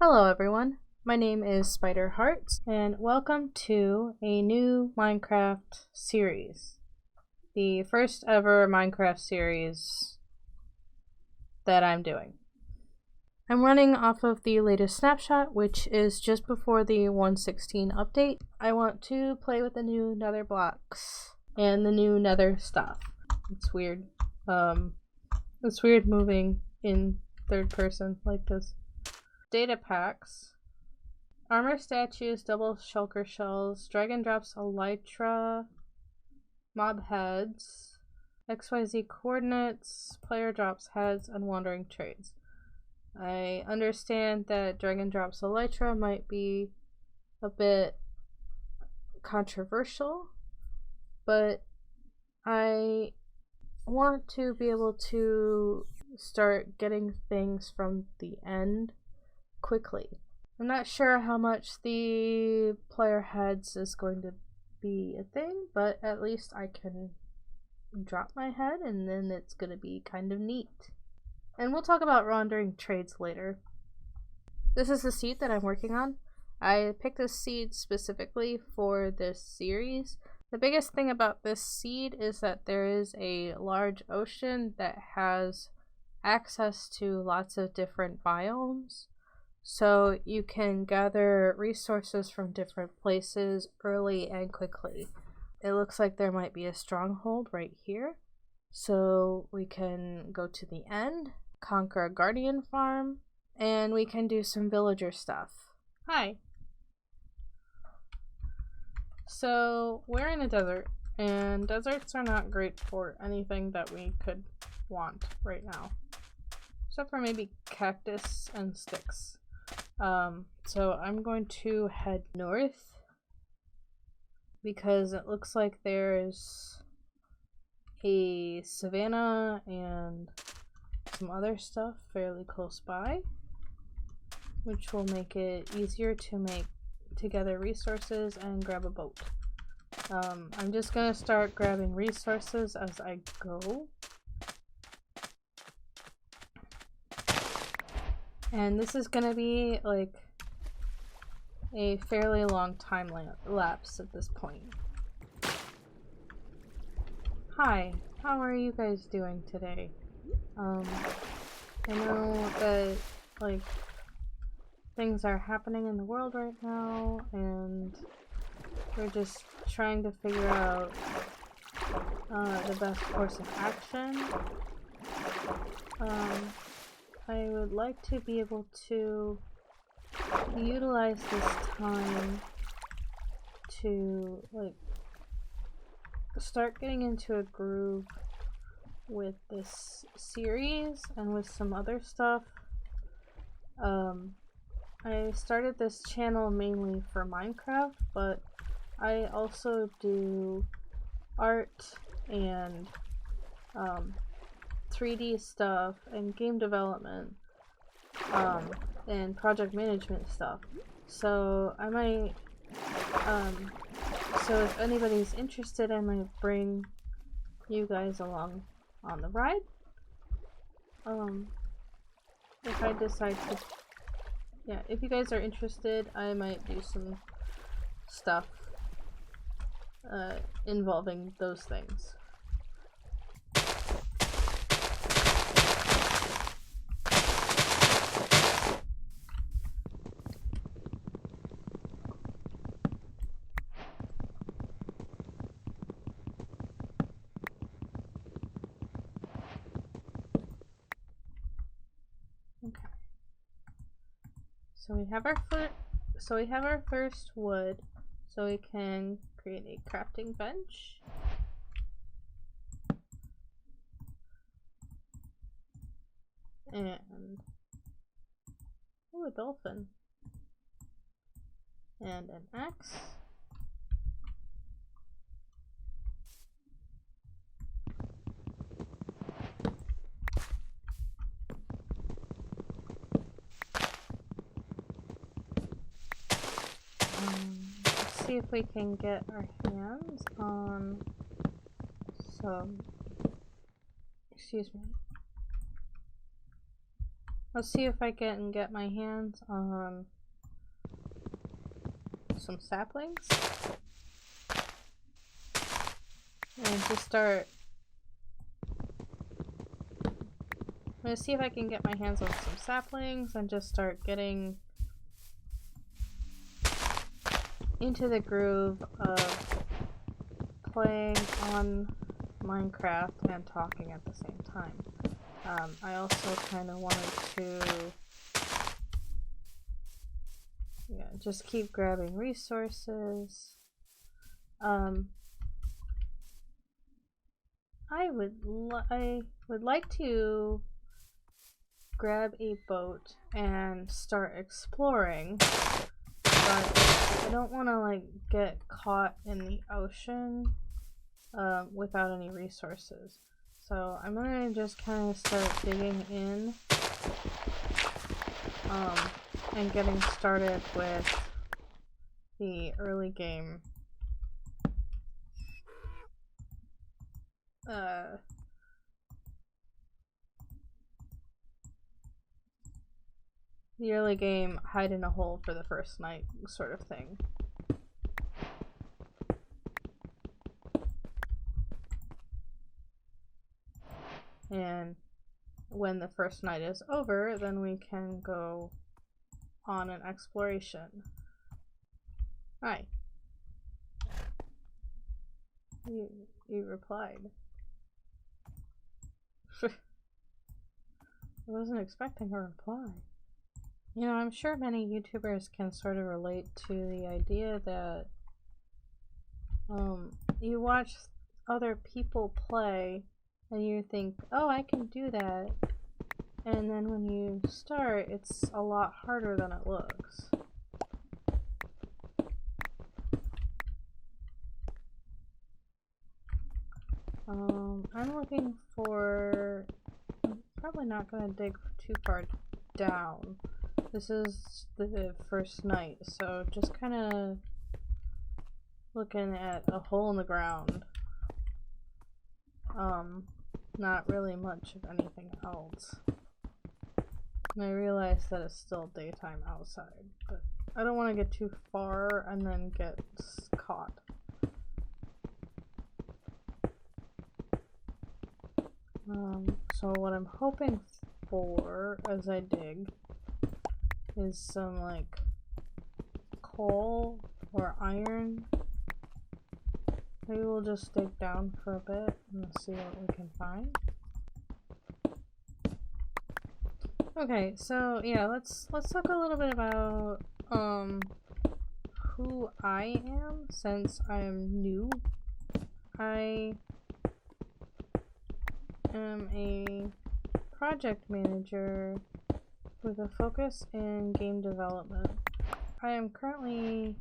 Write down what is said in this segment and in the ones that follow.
Hello everyone, my name is Spider Hearts, and welcome to a new Minecraft series. The first ever Minecraft series that I'm doing. I'm running off of the latest snapshot, which is just before the 1.16 update. I want to play with the new nether blocks and the new nether stuff. It's weird. It's weird moving in third person like this. Data packs. Armor statues, double shulker shells, dragon drops elytra, mob heads, XYZ coordinates, player drops heads, and wandering trades. I understand that dragon drops elytra might be a bit controversial, but I want to be able to start getting things from the end quickly. I'm not sure how much the player heads is going to be a thing, but at least I can drop my head and then it's going to be kind of neat. And we'll talk about wandering trades later. This is the seed that I'm working on. I picked this seed specifically for this series. The biggest thing about this seed is that there is a large ocean that has access to lots of different biomes. So you can gather resources from different places early and quickly. It looks like there might be a stronghold right here. So we can go to the end, conquer a guardian farm, and we can do some villager stuff. Hi. So we're in a desert, and deserts are not great for anything that we could want right now. Except for maybe cactus and sticks. So I'm going to head north because it looks like there's a savanna and some other stuff fairly close by, which will make it easier to gather resources and grab a boat. I'm just gonna start grabbing resources as I go. And this is gonna be like a fairly long time lapse at this point. Hi, how are you guys doing today? I know that like things are happening in the world right now and we're just trying to figure out the best course of action. I would like to be able to utilize this time to like start getting into a groove with this series and with some other stuff. I started this channel mainly for Minecraft, but I also do art and 3D stuff and game development and project management stuff. So I might so if anybody's interested, I might bring you guys along on the ride. If I decide to, yeah, if you guys are interested, I might do some stuff involving those things. Okay. So we have our first wood, so we can create a crafting bench. And ooh, a dolphin. And an axe. Let's see if we can get our hands on some, excuse me, Let's see if I can get my hands on some saplings. And just start... I'm gonna see if I can get my hands on some saplings and just start getting into the groove of playing on Minecraft and talking at the same time. I also kind of wanted to just keep grabbing resources. I would like to grab a boat and start exploring, but I don't want to like get caught in the ocean without any resources. So I'm gonna just kind of start digging in and getting started with the early game hide in a hole for the first night sort of thing. And when the first night is over, then we can go on an exploration. Hi. You replied. I wasn't expecting a reply. You know, I'm sure many YouTubers can sort of relate to the idea that you watch other people play and you think, oh, I can do that. And then when you start, it's a lot harder than it looks. I'm looking for... I'm probably not going to dig too far down. This is the first night, so just kind of looking at a hole in the ground. Not really much of anything else. And I realize that it's still daytime outside, but I don't want to get too far and then get caught. So what I'm hoping for as I dig is some like coal or iron. Maybe we'll just dig down for a bit and see what we can find. Okay, so yeah, let's talk a little bit about who I am, since I am new. I am a project manager with a focus in game development. I am currently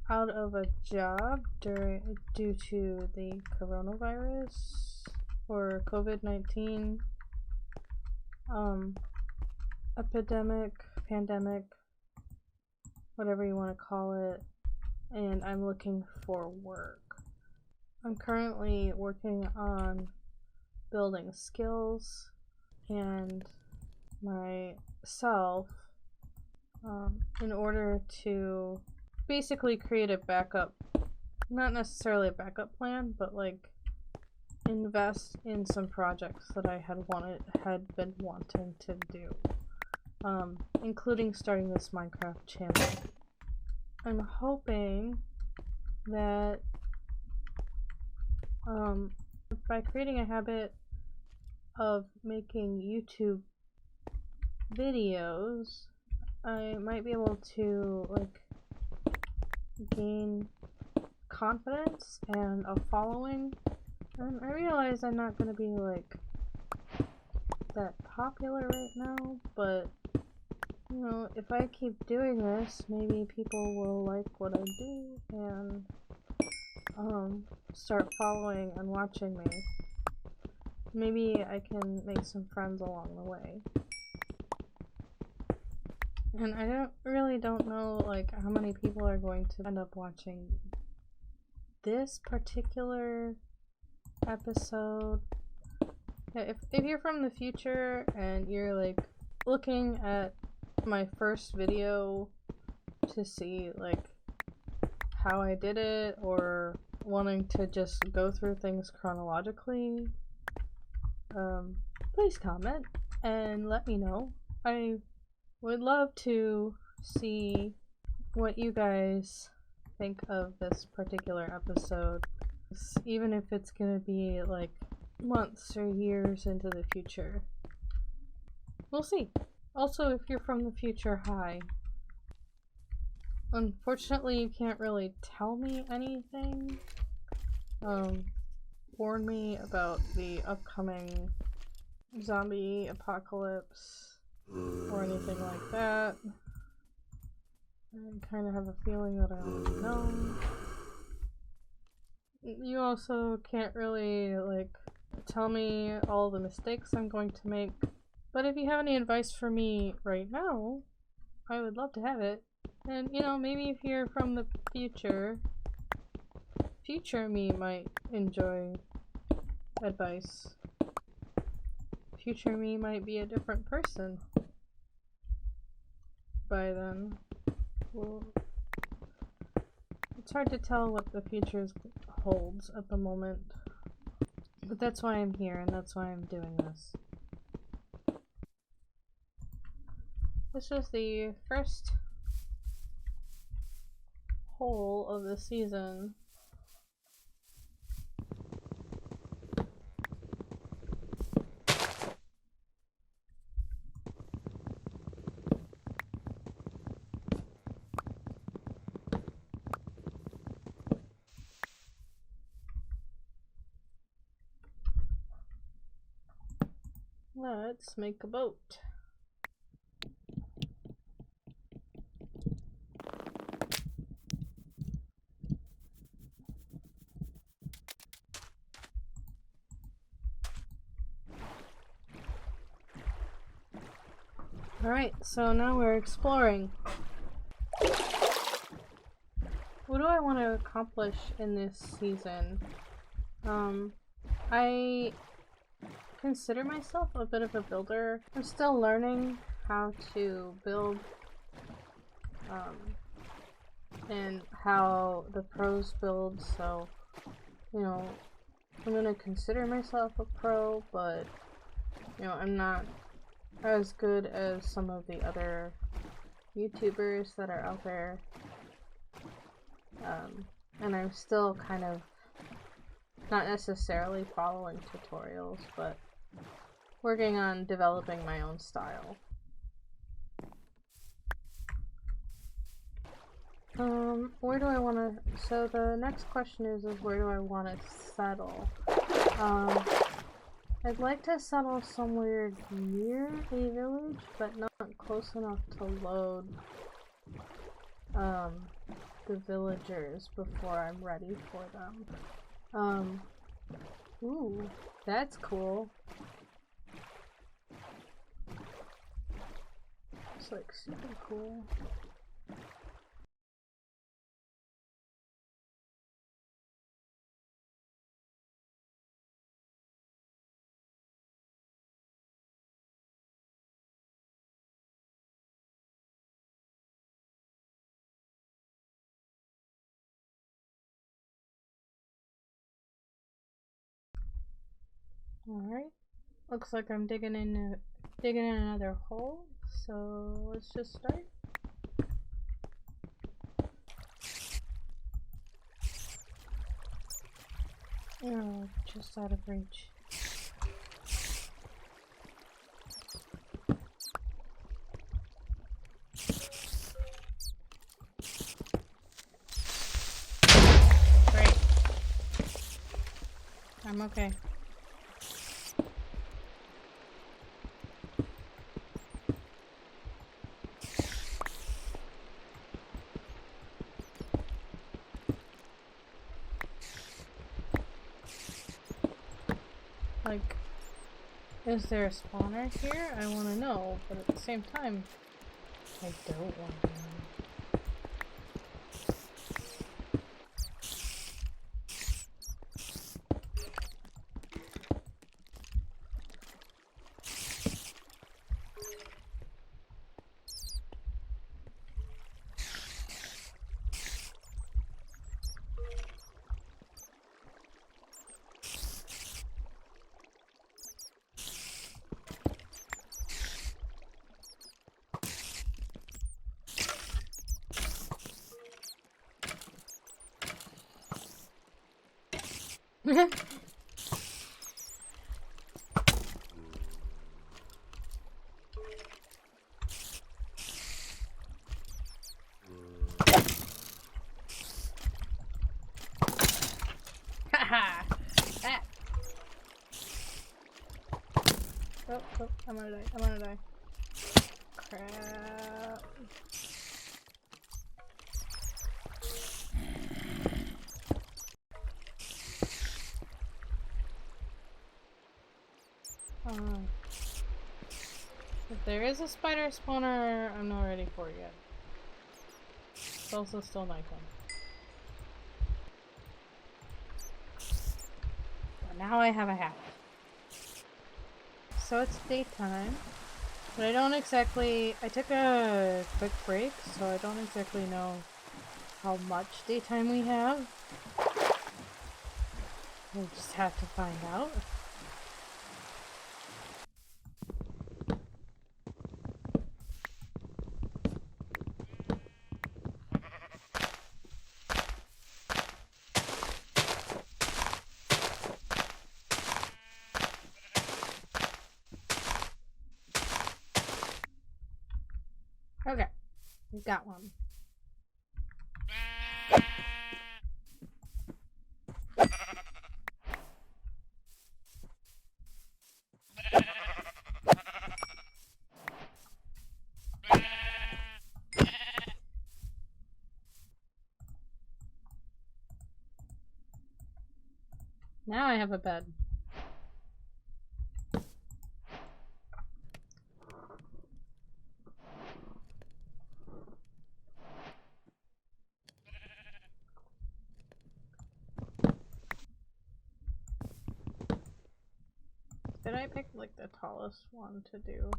out of a job due to the coronavirus or COVID-19 pandemic, whatever you want to call it, and I'm looking for work. I'm currently working on building skills and myself in order to basically create a backup, not necessarily a backup plan, but like invest in some projects that I had been wanting to do, including starting this Minecraft channel. I'm hoping that by creating a habit of making YouTube videos, I might be able to like gain confidence and a following. And I realize I'm not gonna be like that popular right now, but you know, if I keep doing this, maybe people will like what I do and start following and watching me. Maybe I can make some friends along the way. And I don't know like how many people are going to end up watching this particular episode. Yeah, if you're from the future and you're like looking at my first video to see like how I did it, or wanting to just go through things chronologically, please comment and let me know. I would love to see what you guys think of this particular episode, even if it's gonna be like months or years into the future. We'll see. Also, if you're from the future, hi. Unfortunately, you can't really tell me anything. Warn me about the upcoming zombie apocalypse or anything like that. I kind of have a feeling that I already know. You also can't really, like, tell me all the mistakes I'm going to make. But if you have any advice for me right now, I would love to have it. And, you know, maybe if you're from the future me might enjoy advice. Future me might be a different person by then. Well, it's hard to tell what the future holds at the moment. But that's why I'm here, and that's why I'm doing this. This is the first hole of the season. Let's make a boat. Alright, so now we're exploring. What do I want to accomplish in this season? I consider myself a bit of a builder. I'm still learning how to build, and how the pros build, so, you know, I'm gonna consider myself a pro, but, you know, I'm not as good as some of the other YouTubers that are out there. And I'm still kind of not necessarily following tutorials, but working on developing my own style. Where do I want to... So the next question is where do I want to settle? I'd like to settle somewhere near a village, but not close enough to load the villagers before I'm ready for them. Ooh, that's cool. It's like super cool. Alright, looks like I'm digging in another hole, so let's just start. Oh, just out of reach. Great. I'm okay. Like, is there a spawner here? I want to know, but at the same time, I don't want to know. Haha! Ah. Oh, oh, I'm gonna die. I'm gonna die. Crap. If there is a spider spawner, I'm not ready for it yet. It's also still nighttime. But now I have a hat. So it's daytime, but I don't exactly... I took a quick break, so I don't exactly know how much daytime we have. We'll just have to find out. Okay, we've got one. Now I have a bed. Did I pick like the tallest one to do?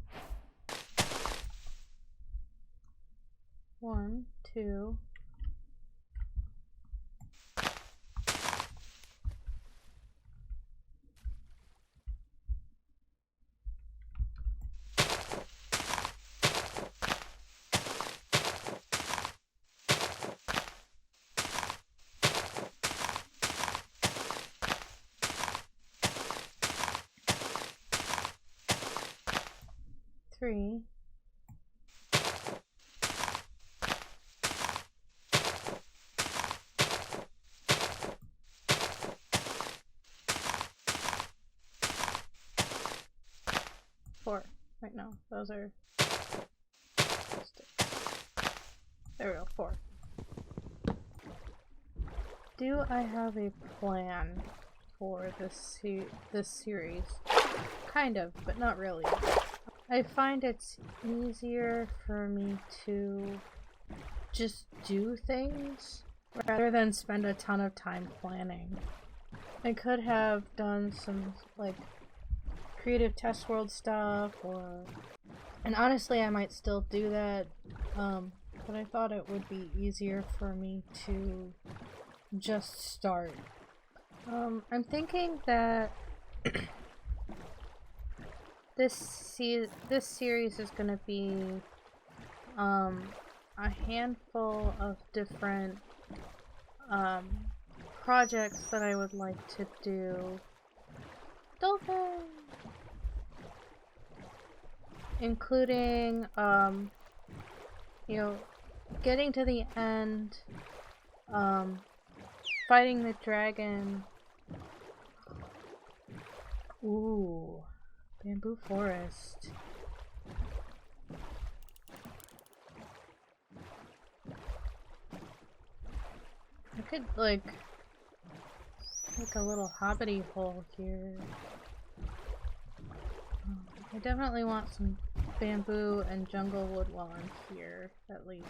1, 2. Three. Four. Wait, no, those are sticks. There we go, 4. Do I have a plan for this series? Kind of, but not really. I find it's easier for me to just do things rather than spend a ton of time planning. I could have done some like creative test world stuff, and honestly I might still do that, but I thought it would be easier for me to just start. I'm thinking that this series is gonna be a handful of different projects that I would like to do. Dolphin! Including, you know, getting to the end, fighting the dragon. Ooh, bamboo forest. I could, like, make a little hobbity hole here. I definitely want some bamboo and jungle wood while I'm here, at least.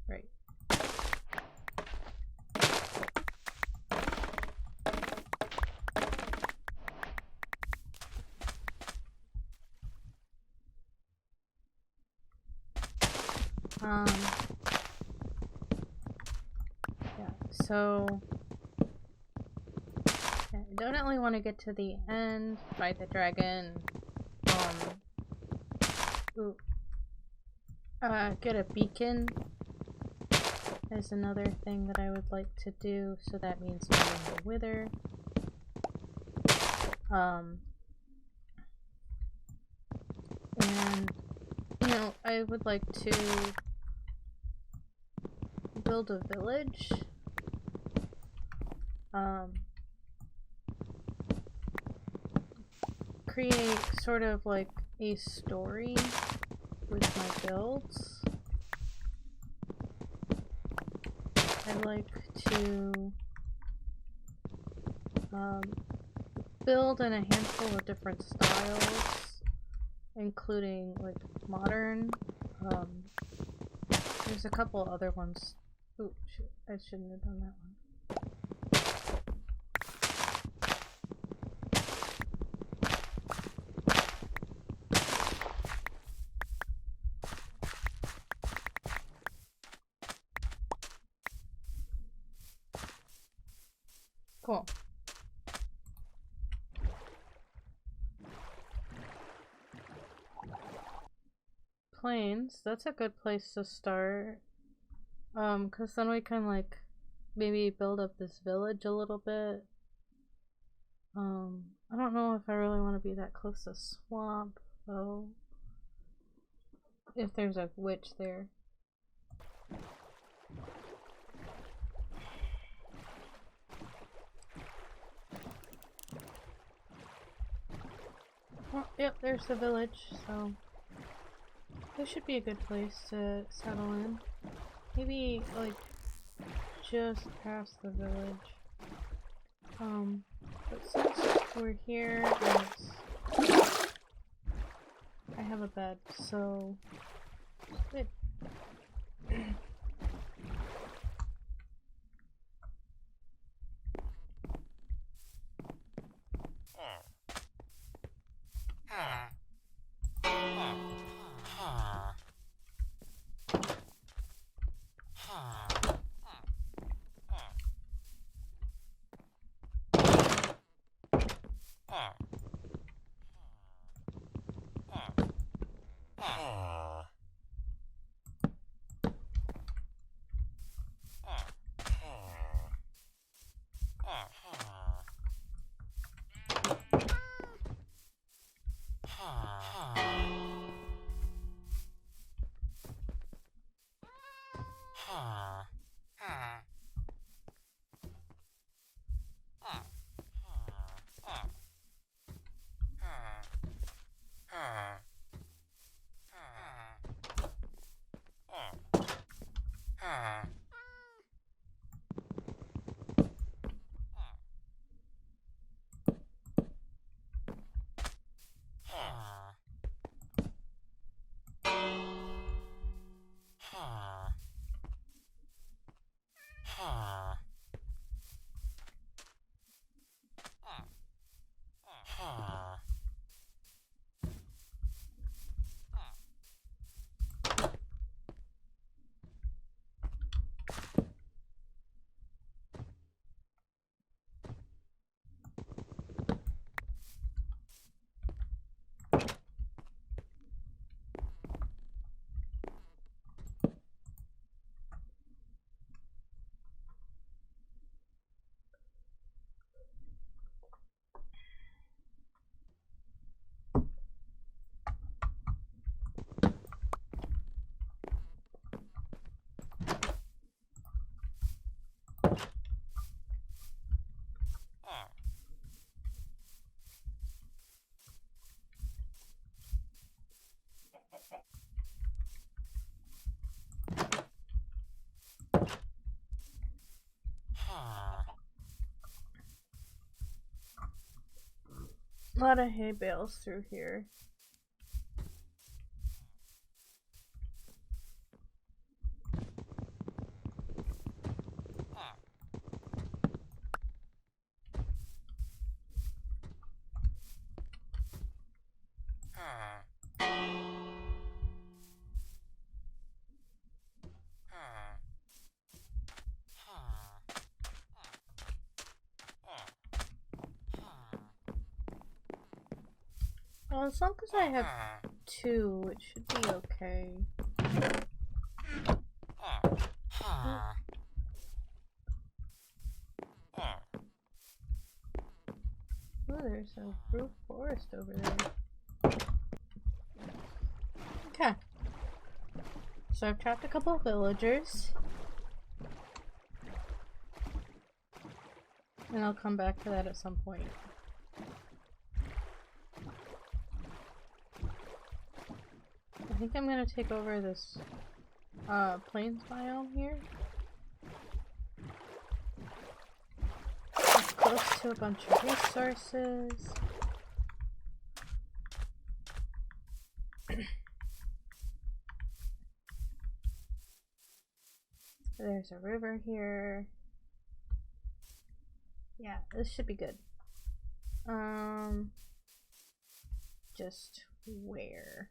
Right. Yeah, so I definitely want to get to the end, fight the dragon, ooh, get a beacon, is another thing that I would like to do, so that means doing the wither. And, you know, I would like to build a village. Create sort of like a story with my builds. I'd like to build in a handful of different styles, including like modern. There's a couple other ones. Ooh, I shouldn't have done that one. Cool. Plains, that's a good place to start. Cause then we can like maybe build up this village a little bit. I don't know if I really want to be that close to swamp though. If there's a witch there. Oh, yep, there's the village, so this should be a good place to settle in. Maybe, like, just past the village. But since we're here, I have a bed, so good. A lot of hay bales through here. Well, as long as I have two, it should be okay. there's a roof forest over there. Okay. So I've trapped a couple of villagers. And I'll come back to that at some point. I think I'm gonna take over this plains biome here. It's close to a bunch of resources. There's a river here. Yeah, this should be good. Just where?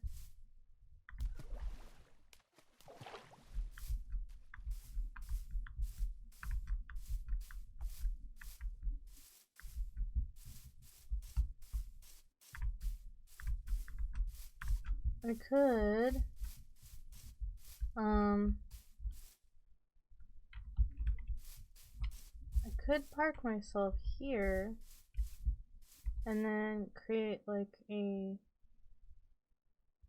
I could, I could park myself here and then create like a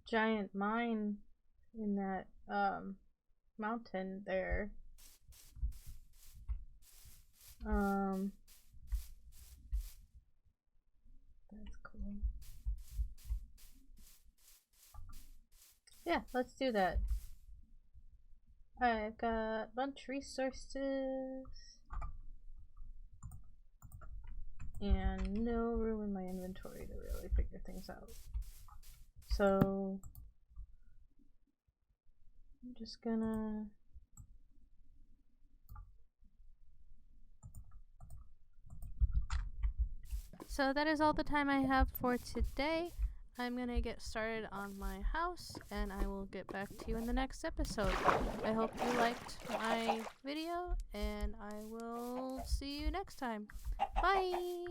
giant mine in that mountain there. That's cool. Yeah, let's do that. I've got a bunch of resources and no room in my inventory to really figure things out. So I'm just gonna So that is all the time I have for today. I'm gonna get started on my house and I will get back to you in the next episode. I hope you liked my video and I will see you next time. Bye!